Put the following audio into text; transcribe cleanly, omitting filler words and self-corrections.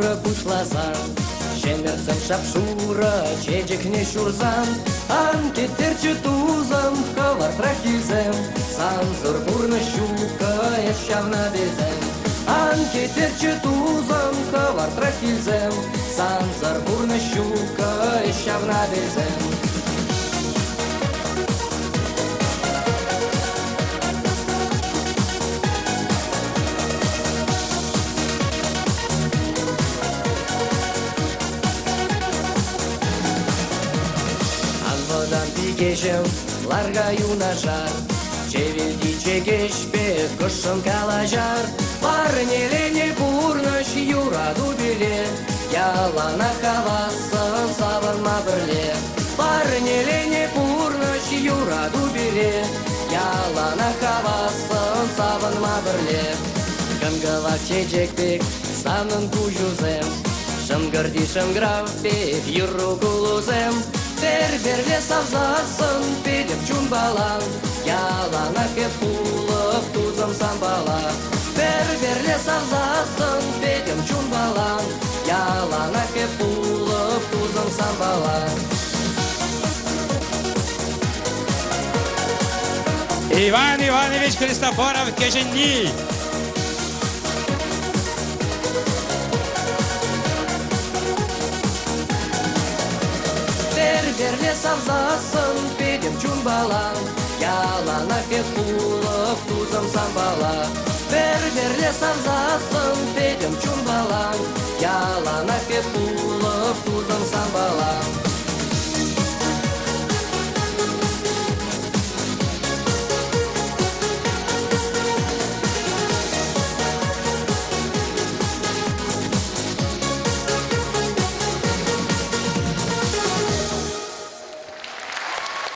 шапшура пушлазан, Шемерцем шапшура, чечек не шурзан, Анки терчу тузам, хавар трахизем, Санзур бурна щука, ещавна безем. Анки терчу тузам, хавар трахизем, Санзур бурна щука, ещавна безем. Geçim, largaju na žar, Čevildi će gešpe, košom kalažar, Parnelene burnaš, jura dubile, Jala na havasam, savarma brle. Parnelene burnaš, jura dubile, Jala na havasam, savarma brle. Gangala çecektik, sanın kujuzem, Şam gardi şam gravpek, yurru kuluzem, Берберле савзасын, педем чумбалан, Ялана кепулов, тузом самбала. Берберле савзасын, педем чумбалан, Ялана кепулов, тузом самбала. Иван Иванович Христофоров, Кеженни. Берберле савзасын, педем чумбалан, Ялана кепулов, тузом самбала. Берберле савзасын, педем чумбалан, Ялана кепулов, тузом самбала.